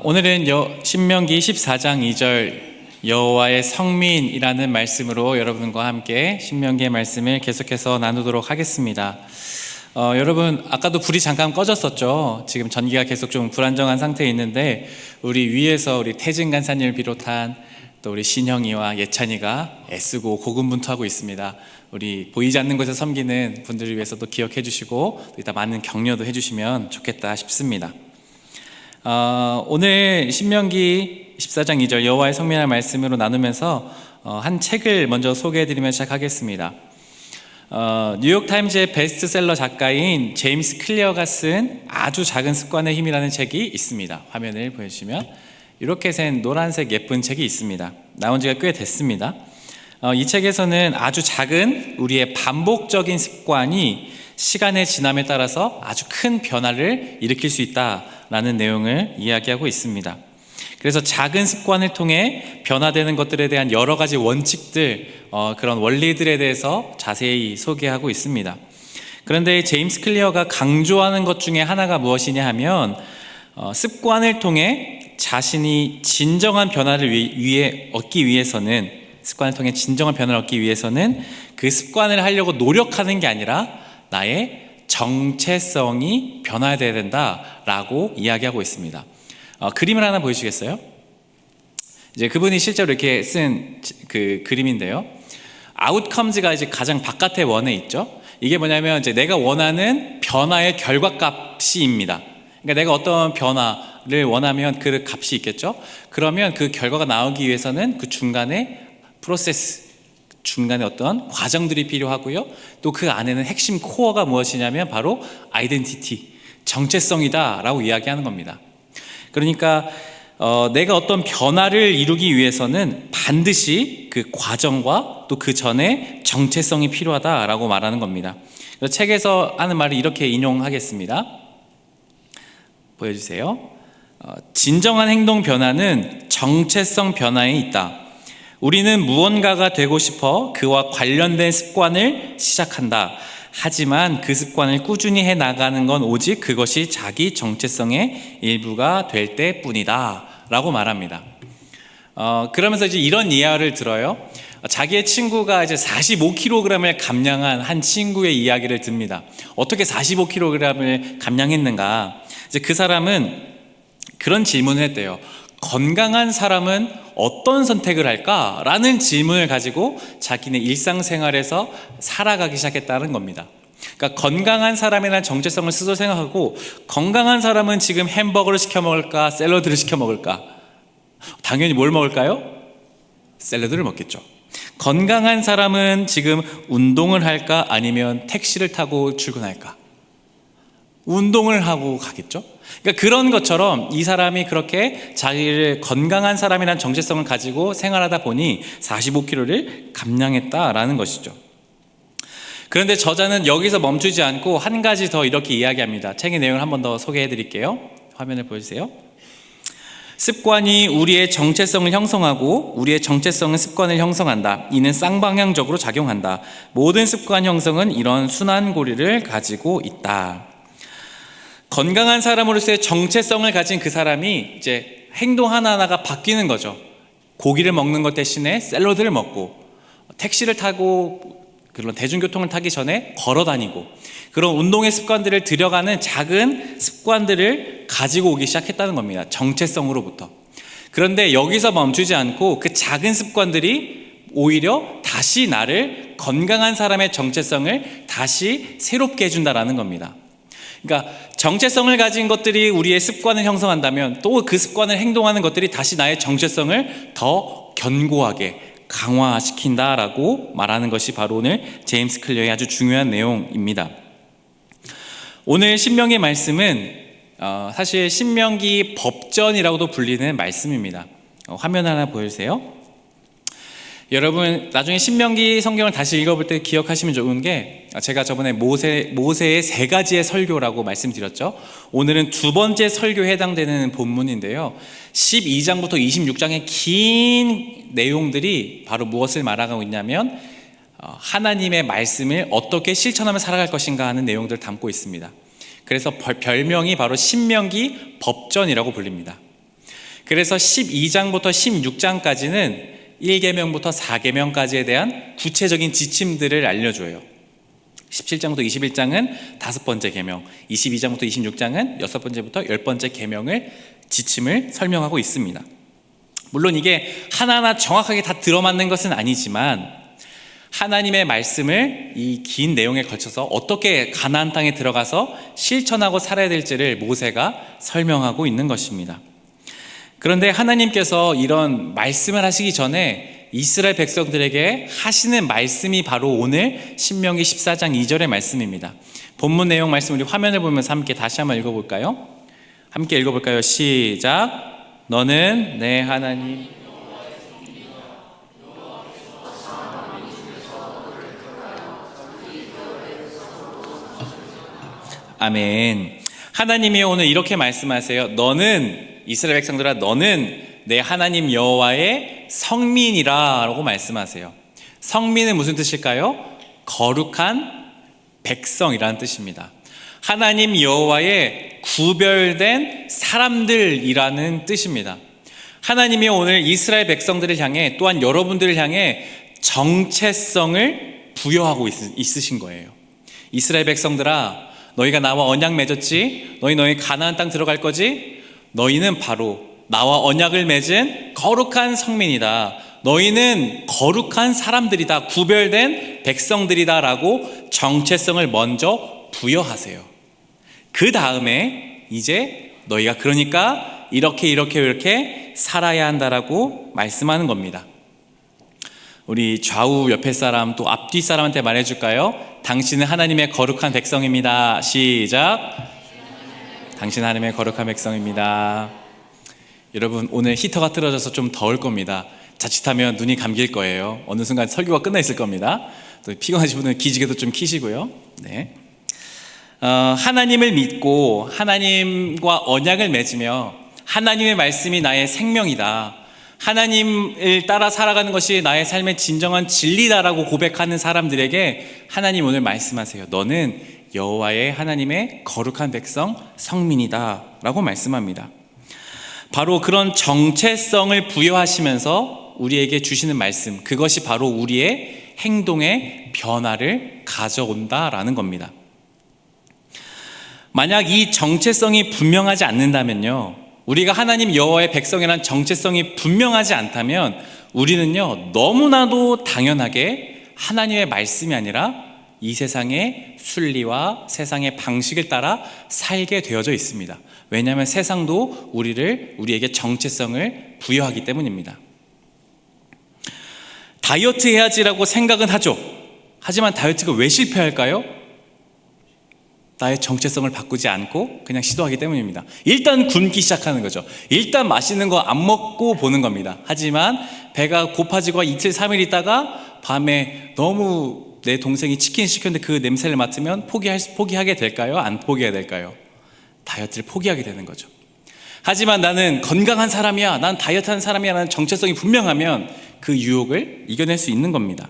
오늘은 신명기 14장 2절 여호와의 성민이라는 말씀으로 여러분과 함께 신명기의 말씀을 계속해서 나누도록 하겠습니다. 여러분, 아까도 불이 잠깐 꺼졌었죠. 지금 전기가 계속 좀 불안정한 상태에 있는데 우리 위에서 우리 태진 간사님을 비롯한 또 우리 신형이와 예찬이가 애쓰고 고군분투하고 있습니다. 우리 보이지 않는 곳에 섬기는 분들을 위해서도 기억해 주시고 또 이따 많은 격려도 해주시면 좋겠다 싶습니다. 오늘 신명기 14장 2절 여호와의 성민이라는 말씀으로 나누면서 한 책을 먼저 소개해드리며 시작하겠습니다. 뉴욕타임즈의 베스트셀러 작가인 제임스 클리어가 쓴 아주 작은 습관의 힘이라는 책이 있습니다. 화면을 보여주시면 이렇게 센 노란색 예쁜 책이 있습니다. 나온 지가 꽤 됐습니다. 이 책에서는 아주 작은 우리의 반복적인 습관이 시간의 지남에 따라서 아주 큰 변화를 일으킬 수 있다라는 내용을 이야기하고 있습니다. 그래서 작은 습관을 통해 변화되는 것들에 대한 여러 가지 원칙들, 그런 원리들에 대해서 자세히 소개하고 있습니다. 그런데 제임스 클리어가 강조하는 것 중에 하나가 무엇이냐 하면 습관을 통해 자신이 진정한 변화를 얻기 위해서는 습관을 통해 진정한 변화를 얻기 위해서는 그 습관을 하려고 노력하는 게 아니라 나의 정체성이 변화되어야 된다라고 이야기하고 있습니다. 그림을 하나 보여주시겠어요? 이제 그분이 실제로 이렇게 쓴 그 그림인데요. 아웃컴즈가 이제 가장 바깥의 원에 있죠. 이게 뭐냐면 이제 내가 원하는 변화의 결과값이입니다. 그러니까 내가 어떤 변화를 원하면 그 값이 있겠죠. 그러면 그 결과가 나오기 위해서는 그 중간에 프로세스, 중간에 어떤 과정들이 필요하고요. 또 그 안에는 핵심 코어가 무엇이냐면 바로 아이덴티티, 정체성이다 라고 이야기하는 겁니다. 그러니까 내가 어떤 변화를 이루기 위해서는 반드시 그 과정과 또 그 전에 정체성이 필요하다라고 말하는 겁니다. 그래서 책에서 하는 말을 이렇게 인용하겠습니다. 보여주세요. 진정한 행동 변화는 정체성 변화에 있다. 우리는 무언가가 되고 싶어 그와 관련된 습관을 시작한다. 하지만 그 습관을 꾸준히 해 나가는 건 오직 그것이 자기 정체성의 일부가 될 때뿐이다 라고 말합니다. 그러면서 이제 이런 이야기를 들어요. 자기의 친구가 이제 45kg을 감량한 한 친구의 이야기를 듭니다. 어떻게 45kg을 감량했는가? 이제 그 사람은 그런 질문을 했대요. 건강한 사람은 어떤 선택을 할까? 라는 질문을 가지고 자기네 일상생활에서 살아가기 시작했다는 겁니다. 그러니까 건강한 사람이라는 정체성을 스스로 생각하고 건강한 사람은 지금 햄버거를 시켜 먹을까? 샐러드를 시켜 먹을까? 당연히 뭘 먹을까요? 샐러드를 먹겠죠. 건강한 사람은 지금 운동을 할까? 아니면 택시를 타고 출근할까? 운동을 하고 가겠죠. 그러니까 그런 것처럼 이 사람이 그렇게 자기를 건강한 사람이라는 정체성을 가지고 생활하다 보니 45kg를 감량했다라는 것이죠. 그런데 저자는 여기서 멈추지 않고 한 가지 더 이렇게 이야기합니다. 책의 내용을 한 번 더 소개해 드릴게요. 화면을 보여주세요. 습관이 우리의 정체성을 형성하고 우리의 정체성은 습관을 형성한다. 이는 쌍방향적으로 작용한다. 모든 습관 형성은 이런 순환고리를 가지고 있다. 건강한 사람으로서의 정체성을 가진 그 사람이 이제 행동 하나하나가 바뀌는 거죠. 고기를 먹는 것 대신에 샐러드를 먹고, 택시를 타고 그런 대중교통을 타기 전에 걸어 다니고, 그런 운동의 습관들을 들여가는 작은 습관들을 가지고 오기 시작했다는 겁니다. 정체성으로부터. 그런데 여기서 멈추지 않고 그 작은 습관들이 오히려 다시 나를 건강한 사람의 정체성을 다시 새롭게 해준다라는 겁니다. 그러니까 정체성을 가진 것들이 우리의 습관을 형성한다면 또 그 습관을 행동하는 것들이 다시 나의 정체성을 더 견고하게 강화시킨다라고 말하는 것이 바로 오늘 제임스 클리어의 아주 중요한 내용입니다. 오늘 신명기의 말씀은 사실 신명기 법전이라고도 불리는 말씀입니다. 화면 하나 보여주세요. 여러분, 나중에 신명기 성경을 다시 읽어볼 때 기억하시면 좋은 게, 제가 저번에 모세의 3가지의 설교라고 말씀드렸죠. 오늘은 2번째 설교에 해당되는 본문인데요. 12장부터 26장의 긴 내용들이 바로 무엇을 말하고 있냐면 하나님의 말씀을 어떻게 실천하며 살아갈 것인가 하는 내용들을 담고 있습니다. 그래서 별명이 바로 신명기 법전이라고 불립니다. 그래서 12장부터 16장까지는 1계명부터 4계명까지에 대한 구체적인 지침들을 알려줘요. 17장부터 21장은 5번째 계명, 22장부터 26장은 6번째부터 10번째 계명을 지침을 설명하고 있습니다. 물론 이게 하나하나 정확하게 다 들어맞는 것은 아니지만 하나님의 말씀을 이 긴 내용에 걸쳐서 어떻게 가나안 땅에 들어가서 실천하고 살아야 될지를 모세가 설명하고 있는 것입니다. 그런데 하나님께서 이런 말씀을 하시기 전에 이스라엘 백성들에게 하시는 말씀이 바로 오늘 신명기 14장 2절의 말씀입니다. 본문 내용 말씀 우리 화면을 보면서 함께 다시 한번 읽어볼까요? 함께 읽어볼까요? 시작. 너는 내 하나님 아멘. 하나님이 오늘 이렇게 말씀하세요. 너는 이스라엘 백성들아 너는 내 하나님 여호와의 성민이라 라고 말씀하세요. 성민은 무슨 뜻일까요? 거룩한 백성이라는 뜻입니다. 하나님 여호와의 구별된 사람들이라는 뜻입니다. 하나님이 오늘 이스라엘 백성들을 향해 또한 여러분들을 향해 정체성을 부여하고 있으신 거예요. 이스라엘 백성들아 너희가 나와 언약 맺었지? 너희 가나안 땅 들어갈 거지? 너희는 바로 나와 언약을 맺은 거룩한 성민이다. 너희는 거룩한 사람들이다. 구별된 백성들이다 라고 정체성을 먼저 부여하세요. 그 다음에 이제 너희가 그러니까 이렇게 살아야 한다라고 말씀하는 겁니다. 우리 좌우 옆에 사람 또 앞뒤 사람한테 말해줄까요? 당신은 하나님의 거룩한 백성입니다. 시작. 당신 하나님의 거룩한 백성입니다. 여러분 오늘 히터가 틀어져서 좀 더울 겁니다. 자칫하면 눈이 감길 거예요. 어느 순간 설교가 끝나 있을 겁니다. 또 피곤하신 분은 기지개도 좀 켜시고요. 네. 하나님을 믿고 하나님과 언약을 맺으며 하나님의 말씀이 나의 생명이다. 하나님을 따라 살아가는 것이 나의 삶의 진정한 진리다라고 고백하는 사람들에게 하나님 오늘 말씀하세요. 너는 여호와의 하나님의 거룩한 백성 성민이다 라고 말씀합니다. 바로 그런 정체성을 부여하시면서 우리에게 주시는 말씀, 그것이 바로 우리의 행동의 변화를 가져온다라는 겁니다. 만약 이 정체성이 분명하지 않는다면요, 우리가 하나님 여호와의 백성이라는 정체성이 분명하지 않다면 우리는요 너무나도 당연하게 하나님의 말씀이 아니라 이 세상의 순리와 세상의 방식을 따라 살게 되어져 있습니다. 왜냐하면 세상도 우리에게 정체성을 부여하기 때문입니다. 다이어트 해야지라고 생각은 하죠. 하지만 다이어트가 왜 실패할까요? 나의 정체성을 바꾸지 않고 그냥 시도하기 때문입니다. 일단 굶기 시작하는 거죠. 일단 맛있는 거 안 먹고 보는 겁니다. 하지만 배가 고파지고 이틀 3일 있다가 밤에 너무 내 동생이 치킨 시켰는데 그 냄새를 맡으면 포기하게 될까요? 안 포기해야 될까요? 다이어트를 포기하게 되는 거죠. 하지만 나는 건강한 사람이야, 난 다이어트하는 사람이야 라는 정체성이 분명하면 그 유혹을 이겨낼 수 있는 겁니다.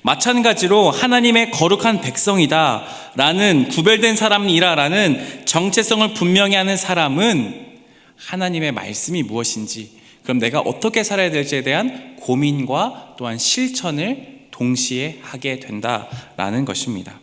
마찬가지로 하나님의 거룩한 백성이다 라는 구별된 사람이라 라는 정체성을 분명히 하는 사람은 하나님의 말씀이 무엇인지, 그럼 내가 어떻게 살아야 될지에 대한 고민과 또한 실천을 동시에 하게 된다라는 것입니다.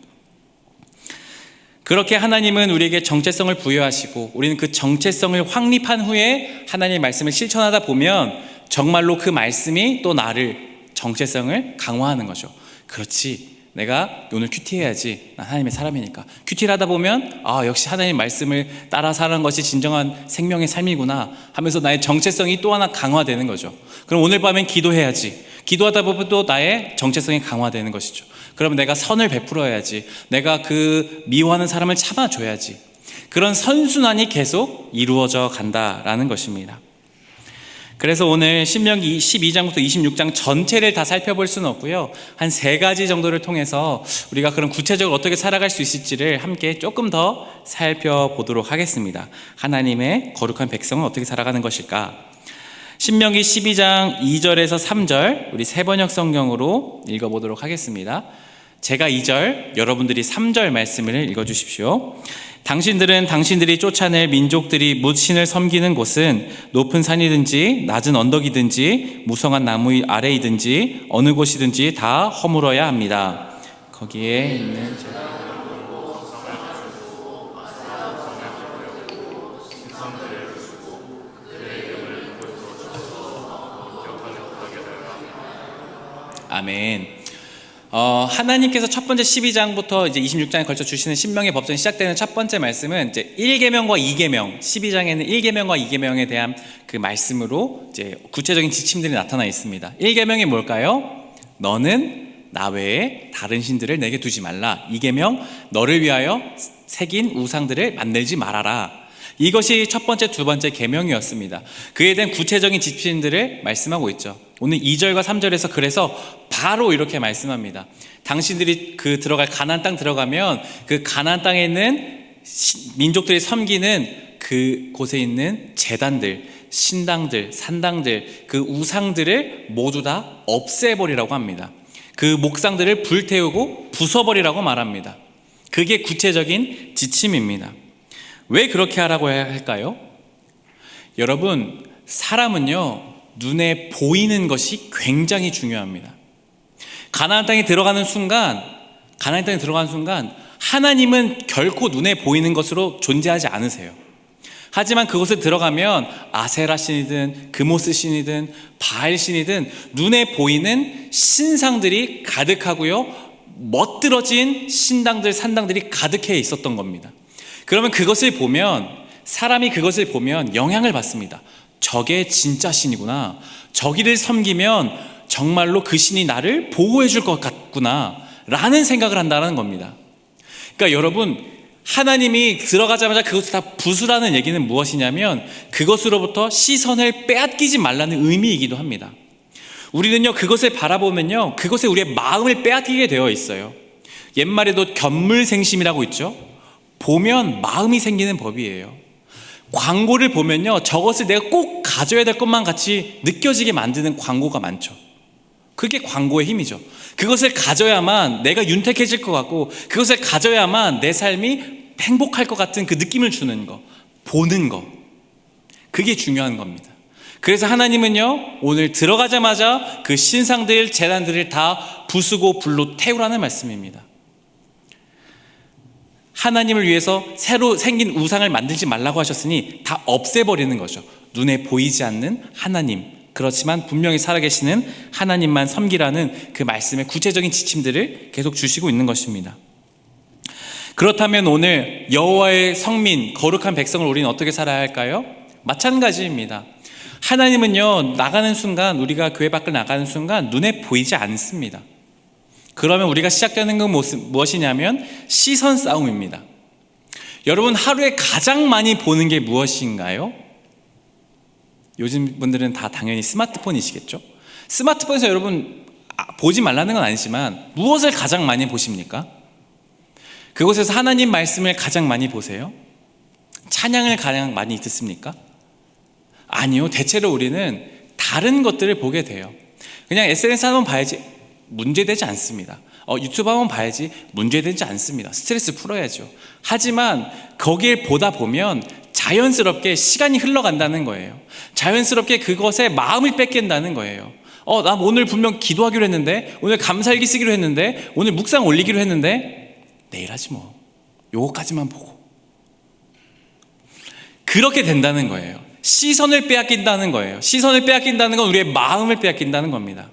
그렇게 하나님은 우리에게 정체성을 부여하시고 우리는 그 정체성을 확립한 후에 하나님의 말씀을 실천하다 보면 정말로 그 말씀이 또 나를 정체성을 강화하는 거죠. 그렇지, 내가 오늘 큐티 해야지, 난 하나님의 사람이니까. 큐티를 하다 보면 역시 하나님의 말씀을 따라 사는 것이 진정한 생명의 삶이구나 하면서 나의 정체성이 또 하나 강화되는 거죠. 그럼 오늘 밤엔 기도해야지. 기도하다 보면 또 나의 정체성이 강화되는 것이죠. 그러면 내가 선을 베풀어야지. 내가 그 미워하는 사람을 참아줘야지. 그런 선순환이 계속 이루어져 간다라는 것입니다. 그래서 오늘 신명기 12장부터 26장 전체를 다 살펴볼 수는 없고요, 한 3가지 정도를 통해서 우리가 그런 구체적으로 어떻게 살아갈 수 있을지를 함께 조금 더 살펴보도록 하겠습니다. 하나님의 거룩한 백성은 어떻게 살아가는 것일까? 신명기 12장 2절에서 3절 우리 세번역 성경으로 읽어보도록 하겠습니다. 제가 2절, 여러분들이 3절 말씀을 읽어주십시오. 당신들은 당신들이 쫓아낼 민족들이 무신을 섬기는 곳은 높은 산이든지 낮은 언덕이든지 무성한 나무 아래이든지 어느 곳이든지 다 허물어야 합니다. 거기에 있는 아멘. 하나님께서 첫 번째 12장부터 이제 26장에 걸쳐 주시는 신명의 법전이 시작되는 첫 번째 말씀은 이제 1계명과 2계명, 12장에는 1계명과 2계명에 대한 그 말씀으로 이제 구체적인 지침들이 나타나 있습니다. 1계명이 뭘까요? 너는 나 외에 다른 신들을 내게 두지 말라. 2계명, 너를 위하여 새긴 우상들을 만들지 말아라. 이것이 첫 번째, 두 번째 계명이었습니다. 그에 대한 구체적인 지침들을 말씀하고 있죠. 오늘 2절과 3절에서 그래서 바로 이렇게 말씀합니다. 당신들이 그 들어갈 가나안 땅 들어가면 그 가나안 땅에 있는 민족들이 섬기는 그 곳에 있는 제단들, 신당들, 산당들, 그 우상들을 모두 다 없애버리라고 합니다. 그 목상들을 불태우고 부숴버리라고 말합니다. 그게 구체적인 지침입니다. 왜 그렇게 하라고 해야 할까요? 여러분, 사람은요 눈에 보이는 것이 굉장히 중요합니다. 가나안 땅에 들어가는 순간 하나님은 결코 눈에 보이는 것으로 존재하지 않으세요. 하지만 그곳에 들어가면 아세라 신이든 그모스 신이든 바알 신이든 눈에 보이는 신상들이 가득하고요, 멋들어진 신당들, 산당들이 가득해 있었던 겁니다. 그러면 사람이 그것을 보면 영향을 받습니다. 저게 진짜 신이구나. 저기를 섬기면 정말로 그 신이 나를 보호해 줄 것 같구나 라는 생각을 한다는 겁니다. 그러니까 여러분, 하나님이 들어가자마자 그것을 다 부수라는 얘기는 무엇이냐면 그것으로부터 시선을 빼앗기지 말라는 의미이기도 합니다. 우리는요 그것을 바라보면요 그것에 우리의 마음을 빼앗기게 되어 있어요. 옛말에도 견물생심이라고 있죠. 보면 마음이 생기는 법이에요. 광고를 보면요 저것을 내가 꼭 가져야 될 것만 같이 느껴지게 만드는 광고가 많죠. 그게 광고의 힘이죠. 그것을 가져야만 내가 윤택해질 것 같고 그것을 가져야만 내 삶이 행복할 것 같은 그 느낌을 주는 거, 보는 거, 그게 중요한 겁니다. 그래서 하나님은요 오늘 들어가자마자 그 신상들, 제단들을 다 부수고 불로 태우라는 말씀입니다. 하나님을 위해서 새로 생긴 우상을 만들지 말라고 하셨으니 다 없애버리는 거죠. 눈에 보이지 않는 하나님, 그렇지만 분명히 살아계시는 하나님만 섬기라는 그 말씀의 구체적인 지침들을 계속 주시고 있는 것입니다. 그렇다면 오늘 여호와의 성민, 거룩한 백성을 우리는 어떻게 살아야 할까요? 마찬가지입니다. 하나님은요 나가는 순간, 우리가 교회 밖을 나가는 순간 눈에 보이지 않습니다. 그러면 우리가 시작되는 건 무엇이냐면 시선 싸움입니다. 여러분, 하루에 가장 많이 보는 게 무엇인가요? 요즘 분들은 다 당연히 스마트폰이시겠죠? 스마트폰에서 여러분 보지 말라는 건 아니지만 무엇을 가장 많이 보십니까? 그곳에서 하나님 말씀을 가장 많이 보세요? 찬양을 가장 많이 듣습니까? 아니요, 대체로 우리는 다른 것들을 보게 돼요. 그냥 SNS 한번 봐야지 문제되지 않습니다. 유튜브 한번 봐야지 문제되지 않습니다. 스트레스 풀어야죠. 하지만 거기에 보다 보면 자연스럽게 시간이 흘러간다는 거예요. 자연스럽게 그것에 마음을 뺏긴다는 거예요. 나 오늘 분명 기도하기로 했는데, 오늘 감사일기 쓰기로 했는데, 오늘 묵상 올리기로 했는데 내일 하지 뭐, 요거까지만 보고. 그렇게 된다는 거예요. 시선을 빼앗긴다는 거예요. 시선을 빼앗긴다는 건 우리의 마음을 빼앗긴다는 겁니다.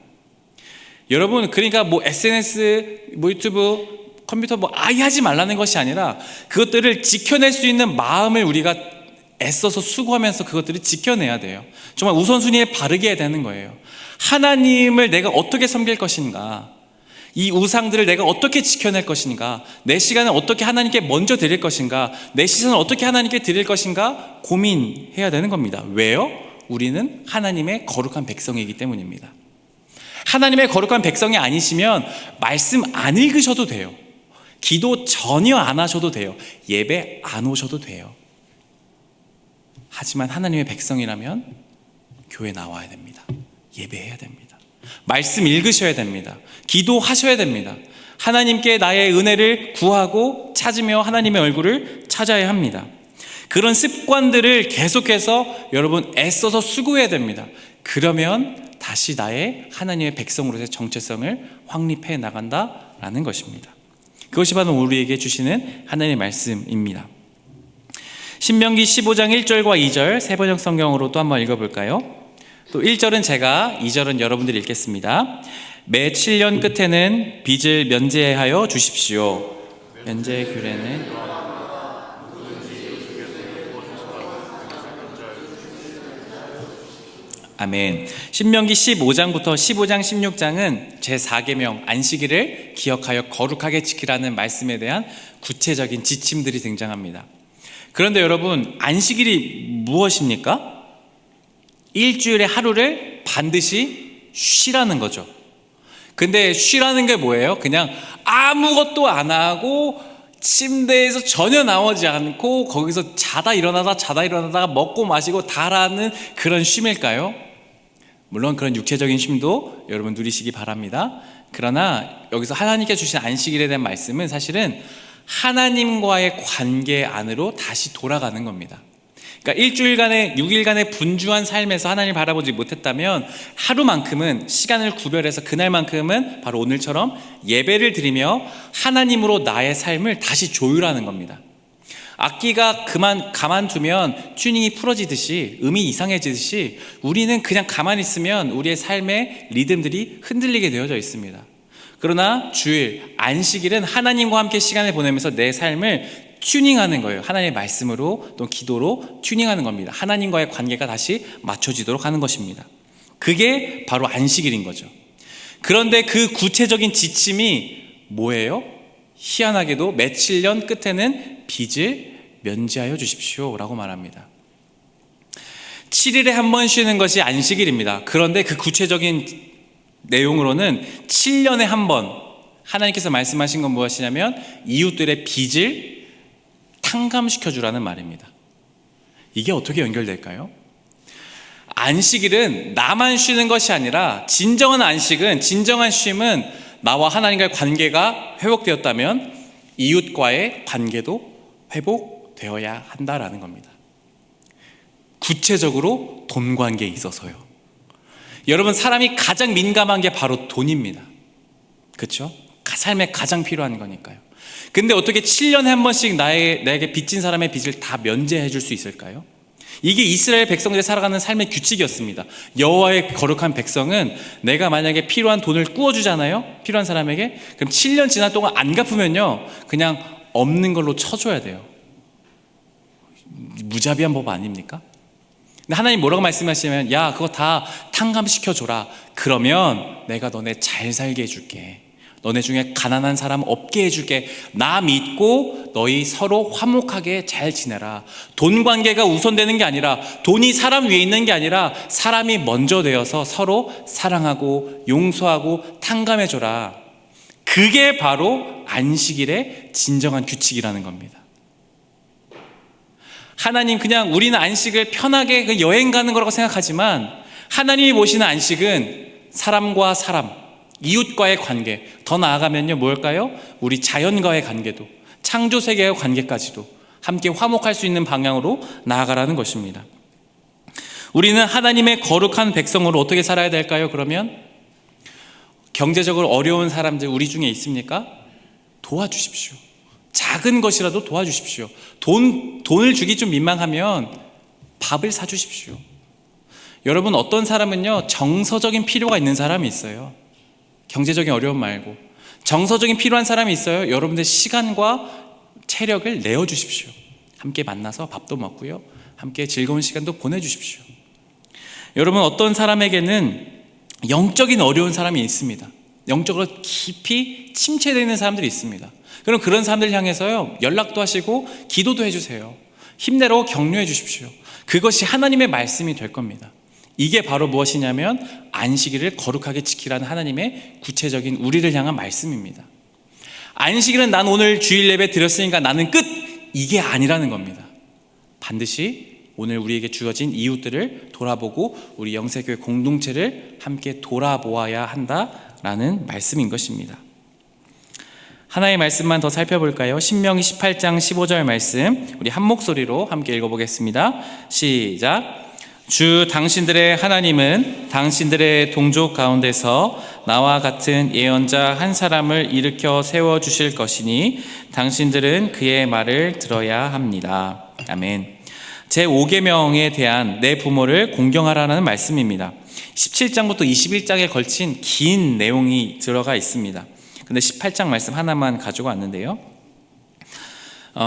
여러분, 그러니까 뭐 SNS, 뭐 유튜브, 컴퓨터 뭐 아예 하지 말라는 것이 아니라 그것들을 지켜낼 수 있는 마음을 우리가 애써서 수고하면서 그것들을 지켜내야 돼요. 정말 우선순위에 바르게 해야 되는 거예요. 하나님을 내가 어떻게 섬길 것인가, 이 우상들을 내가 어떻게 지켜낼 것인가, 내 시간을 어떻게 하나님께 먼저 드릴 것인가, 내 시선을 어떻게 하나님께 드릴 것인가 고민해야 되는 겁니다. 왜요? 우리는 하나님의 거룩한 백성이기 때문입니다. 하나님의 거룩한 백성이 아니시면 말씀 안 읽으셔도 돼요. 기도 전혀 안 하셔도 돼요. 예배 안 오셔도 돼요. 하지만 하나님의 백성이라면 교회 나와야 됩니다. 예배해야 됩니다. 말씀 읽으셔야 됩니다. 기도하셔야 됩니다. 하나님께 나의 은혜를 구하고 찾으며 하나님의 얼굴을 찾아야 합니다. 그런 습관들을 계속해서 여러분 애써서 수고해야 됩니다. 그러면 다시 나의 하나님의 백성으로서의 정체성을 확립해 나간다라는 것입니다. 그것이 바로 우리에게 주시는 하나님의 말씀입니다. 신명기 15장 1절과 2절 세번역 성경으로 또 한번 읽어볼까요? 또 1절은 제가, 2절은 여러분들이 읽겠습니다. 매 7년 끝에는 빚을 면제하여 주십시오. 면제 규례는 아멘. 신명기 15장부터 15장 16장은 제4계명 안식일을 기억하여 거룩하게 지키라는 말씀에 대한 구체적인 지침들이 등장합니다. 그런데 여러분, 안식일이 무엇입니까? 일주일의 하루를 반드시 쉬라는 거죠. 근데 쉬라는 게 뭐예요? 그냥 아무것도 안 하고 침대에서 전혀 나오지 않고 거기서 자다 일어나다가 먹고 마시고 다라는 그런 쉼일까요? 물론 그런 육체적인 쉼도 여러분 누리시기 바랍니다. 그러나 여기서 하나님께 주신 안식일에 대한 말씀은 사실은 하나님과의 관계 안으로 다시 돌아가는 겁니다. 그러니까 일주일간의 6일간의 분주한 삶에서 하나님을 바라보지 못했다면 하루만큼은 시간을 구별해서 그날만큼은 바로 오늘처럼 예배를 드리며 하나님으로 나의 삶을 다시 조율하는 겁니다. 악기가 가만두면 튜닝이 풀어지듯이 음이 이상해지듯이 우리는 그냥 가만히 있으면 우리의 삶의 리듬들이 흔들리게 되어져 있습니다. 그러나 주일, 안식일은 하나님과 함께 시간을 보내면서 내 삶을 튜닝하는 거예요. 하나님의 말씀으로 또 기도로 튜닝하는 겁니다. 하나님과의 관계가 다시 맞춰지도록 하는 것입니다. 그게 바로 안식일인 거죠. 그런데 그 구체적인 지침이 뭐예요? 희한하게도 매 7년 끝에는 빚을 면제하여 주십시오 라고 말합니다. 7일에 한 번 쉬는 것이 안식일입니다. 그런데 그 구체적인 내용으로는 7년에 한 번 하나님께서 말씀하신 건 무엇이냐면 이웃들의 빚을 탕감시켜 주라는 말입니다. 이게 어떻게 연결될까요? 안식일은 나만 쉬는 것이 아니라 진정한 안식은, 진정한 쉼은 나와 하나님과의 관계가 회복되었다면 이웃과의 관계도 회복되어야 한다라는 겁니다. 구체적으로 돈 관계에 있어서요. 여러분, 사람이 가장 민감한 게 바로 돈입니다. 그렇죠? 삶에 가장 필요한 거니까요. 근데 어떻게 7년에 한 번씩 나에게 빚진 사람의 빚을 다 면제해 줄 수 있을까요? 이게 이스라엘 백성들이 살아가는 삶의 규칙이었습니다. 여호와의 거룩한 백성은 내가 만약에 필요한 돈을 꾸어주잖아요. 필요한 사람에게. 그럼 7년 지난 동안 안 갚으면요, 그냥 없는 걸로 쳐줘야 돼요. 무자비한 법 아닙니까? 근데 하나님 뭐라고 말씀하시냐면, 야, 그거 다 탕감시켜줘라. 그러면 내가 너네 잘 살게 해줄게. 너네 중에 가난한 사람 없게 해줄게. 나 믿고 너희 서로 화목하게 잘 지내라. 돈 관계가 우선되는 게 아니라, 돈이 사람 위에 있는 게 아니라 사람이 먼저 되어서 서로 사랑하고 용서하고 탕감해줘라. 그게 바로 안식일의 진정한 규칙이라는 겁니다. 하나님, 그냥 우리는 안식을 편하게 여행 가는 거라고 생각하지만 하나님이 보시는 안식은 사람과 사람, 이웃과의 관계, 더 나아가면요 뭘까요? 우리 자연과의 관계도, 창조 세계의 관계까지도 함께 화목할 수 있는 방향으로 나아가라는 것입니다. 우리는 하나님의 거룩한 백성으로 어떻게 살아야 될까요? 그러면 경제적으로 어려운 사람들 우리 중에 있습니까? 도와주십시오. 작은 것이라도 도와주십시오. 돈을 주기 좀 민망하면 밥을 사주십시오. 여러분, 어떤 사람은요 정서적인 필요가 있는 사람이 있어요. 경제적인 어려움 말고 정서적인 필요한 사람이 있어요. 여러분들 시간과 체력을 내어주십시오. 함께 만나서 밥도 먹고요, 함께 즐거운 시간도 보내주십시오. 여러분, 어떤 사람에게는 영적인 어려운 사람이 있습니다. 영적으로 깊이 침체되어 있는 사람들이 있습니다. 그럼 그런 사람들 향해서요 연락도 하시고 기도도 해주세요. 힘내라고 격려해 주십시오. 그것이 하나님의 말씀이 될 겁니다. 이게 바로 무엇이냐면 안식일을 거룩하게 지키라는 하나님의 구체적인 우리를 향한 말씀입니다. 안식일은 난 오늘 주일 예배 드렸으니까 나는 끝! 이게 아니라는 겁니다. 반드시 오늘 우리에게 주어진 이웃들을 돌아보고 우리 영세교회 공동체를 함께 돌아보아야 한다라는 말씀인 것입니다. 하나의 말씀만 더 살펴볼까요? 신명기 18장 15절 말씀 우리 한 목소리로 함께 읽어보겠습니다. 시작. 주 당신들의 하나님은 당신들의 동족 가운데서 나와 같은 예언자 한 사람을 일으켜 세워주실 것이니 당신들은 그의 말을 들어야 합니다. 아멘. 제5계명에 대한 내 부모를 공경하라는 말씀입니다. 17장부터 21장에 걸친 긴 내용이 들어가 있습니다. 근데 18장 말씀 하나만 가지고 왔는데요.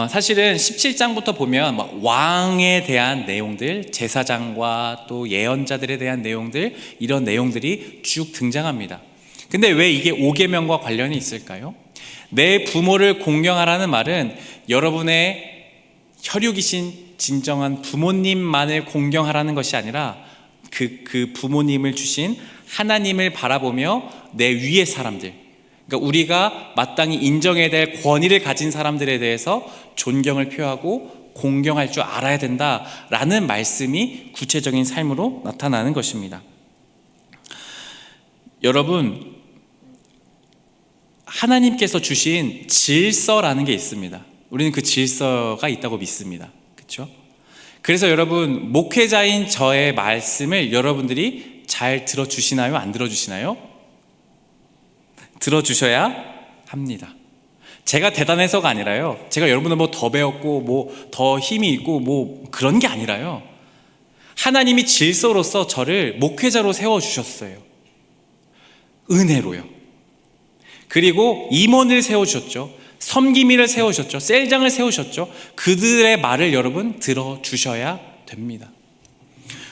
사실은 17장부터 보면 왕에 대한 내용들, 제사장과 또 예언자들에 대한 내용들, 이런 내용들이 쭉 등장합니다. 근데 왜 이게 5계명과 관련이 있을까요? 내 부모를 공경하라는 말은 여러분의 혈육이신 진정한 부모님만을 공경하라는 것이 아니라 그 부모님을 주신 하나님을 바라보며 내 위의 사람들, 그러니까 우리가 마땅히 인정해야 될 권위를 가진 사람들에 대해서 존경을 표하고 공경할 줄 알아야 된다라는 말씀이 구체적인 삶으로 나타나는 것입니다. 여러분, 하나님께서 주신 질서라는 게 있습니다. 우리는 그 질서가 있다고 믿습니다. 그렇죠? 그래서 여러분, 목회자인 저의 말씀을 여러분들이 잘 들어주시나요? 안 들어주시나요? 들어주셔야 합니다. 제가 대단해서가 아니라요, 제가 여러분들 더 배웠고 더 힘이 있고 그런 게 아니라요, 하나님이 질서로서 저를 목회자로 세워주셨어요. 은혜로요. 그리고 임원을 세워주셨죠. 섬김이를 세우셨죠. 셀장을 세우셨죠. 그들의 말을 여러분 들어주셔야 됩니다.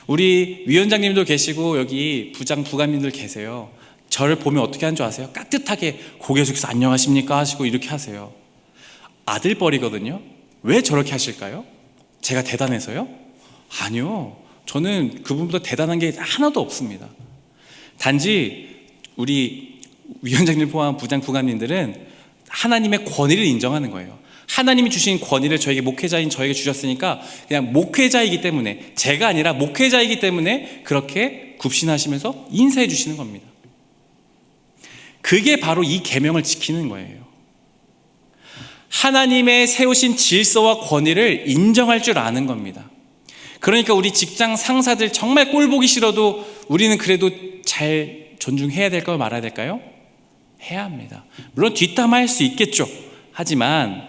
우리 위원장님도 계시고 여기 부장, 부감님들 계세요. 저를 보면 어떻게 하는 줄 아세요? 깍듯하게 고개 숙여서 안녕하십니까 하시고 이렇게 하세요. 아들뻘이거든요. 왜 저렇게 하실까요? 제가 대단해서요? 아니요. 저는 그분보다 대단한 게 하나도 없습니다. 단지 우리 위원장님 포함한 부장, 부감님들은 하나님의 권위를 인정하는 거예요. 하나님이 주신 권위를 저에게, 목회자인 저에게 주셨으니까 그냥 목회자이기 때문에, 제가 아니라 목회자이기 때문에 그렇게 굽신하시면서 인사해 주시는 겁니다. 그게 바로 이 계명을 지키는 거예요. 하나님의 세우신 질서와 권위를 인정할 줄 아는 겁니다. 그러니까 우리 직장 상사들 정말 꼴 보기 싫어도 우리는 그래도 잘 존중해야 될까요? 말아야 될까요? 해야 합니다. 물론 뒷담화할 수 있겠죠. 하지만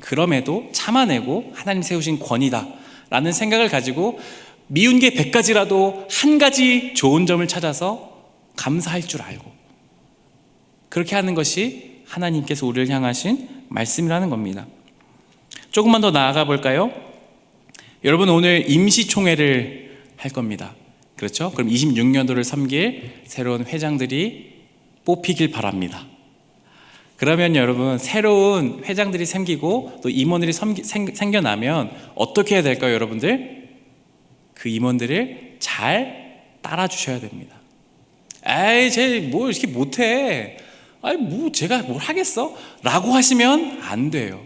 그럼에도 참아내고 하나님 세우신 권위다 라는 생각을 가지고 미운 게 100가지라도 한 가지 좋은 점을 찾아서 감사할 줄 알고 그렇게 하는 것이 하나님께서 우리를 향하신 말씀이라는 겁니다. 조금만 더 나아가 볼까요? 여러분, 오늘 임시총회를 할 겁니다. 그렇죠? 그럼 26년도를 섬길 새로운 회장들이 뽑히길 바랍니다. 그러면 여러분, 새로운 회장들이 생기고 또 임원들이 생겨나면 어떻게 해야 될까요, 여러분들? 그 임원들을 잘 따라주셔야 됩니다. 에이, 쟤 뭐 이렇게 못해. 아니, 제가 뭘 하겠어? 라고 하시면 안 돼요.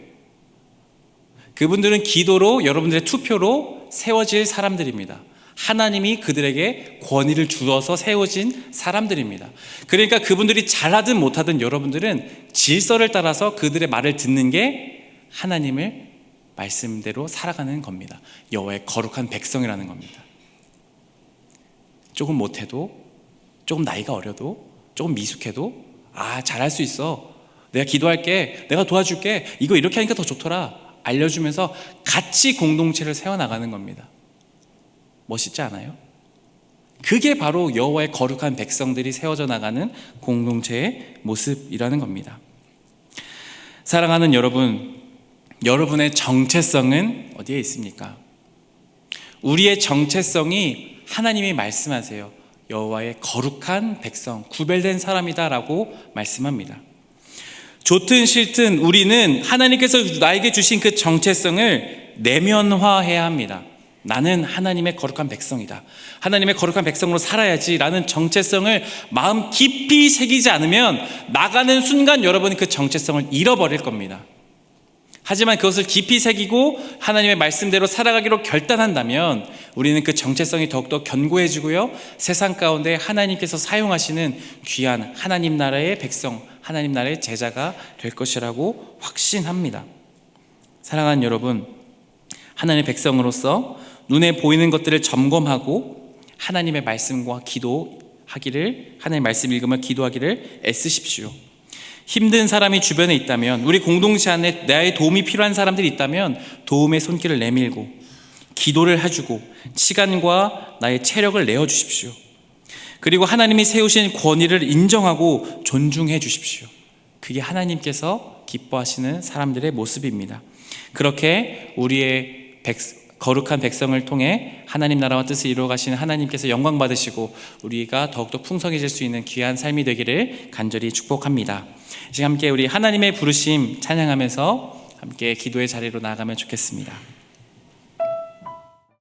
그분들은 기도로, 여러분들의 투표로 세워질 사람들입니다. 하나님이 그들에게 권위를 주어서 세워진 사람들입니다. 그러니까 그분들이 잘하든 못하든 여러분들은 질서를 따라서 그들의 말을 듣는 게 하나님을 말씀대로 살아가는 겁니다. 여호와의 거룩한 백성이라는 겁니다. 조금 못해도, 조금 나이가 어려도, 조금 미숙해도 잘할 수 있어. 내가 기도할게. 내가 도와줄게. 이거 이렇게 하니까 더 좋더라. 알려주면서 같이 공동체를 세워나가는 겁니다. 멋있지 않아요? 그게 바로 여호와의 거룩한 백성들이 세워져 나가는 공동체의 모습이라는 겁니다. 사랑하는 여러분, 여러분의 정체성은 어디에 있습니까? 우리의 정체성이 하나님이 말씀하세요. 여호와의 거룩한 백성, 구별된 사람이다 라고 말씀합니다. 좋든 싫든 우리는 하나님께서 나에게 주신 그 정체성을 내면화해야 합니다. 나는 하나님의 거룩한 백성이다. 하나님의 거룩한 백성으로 살아야지 라는 정체성을 마음 깊이 새기지 않으면 나가는 순간 여러분이 그 정체성을 잃어버릴 겁니다. 하지만 그것을 깊이 새기고 하나님의 말씀대로 살아가기로 결단한다면 우리는 그 정체성이 더욱더 견고해지고요, 세상 가운데 하나님께서 사용하시는 귀한 하나님 나라의 백성, 하나님 나라의 제자가 될 것이라고 확신합니다. 사랑하는 여러분, 하나님의 백성으로서 눈에 보이는 것들을 점검하고 하나님의 말씀과 기도하기를, 하나님의 말씀 읽으며 기도하기를 애쓰십시오. 힘든 사람이 주변에 있다면, 우리 공동체 안에 나의 도움이 필요한 사람들이 있다면 도움의 손길을 내밀고 기도를 해주고 시간과 나의 체력을 내어주십시오. 그리고 하나님이 세우신 권위를 인정하고 존중해 주십시오. 그게 하나님께서 기뻐하시는 사람들의 모습입니다. 그렇게 우리의 거룩한 백성을 통해 하나님 나라와 뜻을 이루어 가시는 하나님께서 영광 받으시고 우리가 더욱더 풍성해질 수 있는 귀한 삶이 되기를 간절히 축복합니다. 지금 함께 우리 하나님의 부르심 찬양하면서 함께 기도의 자리로 나아가면 좋겠습니다.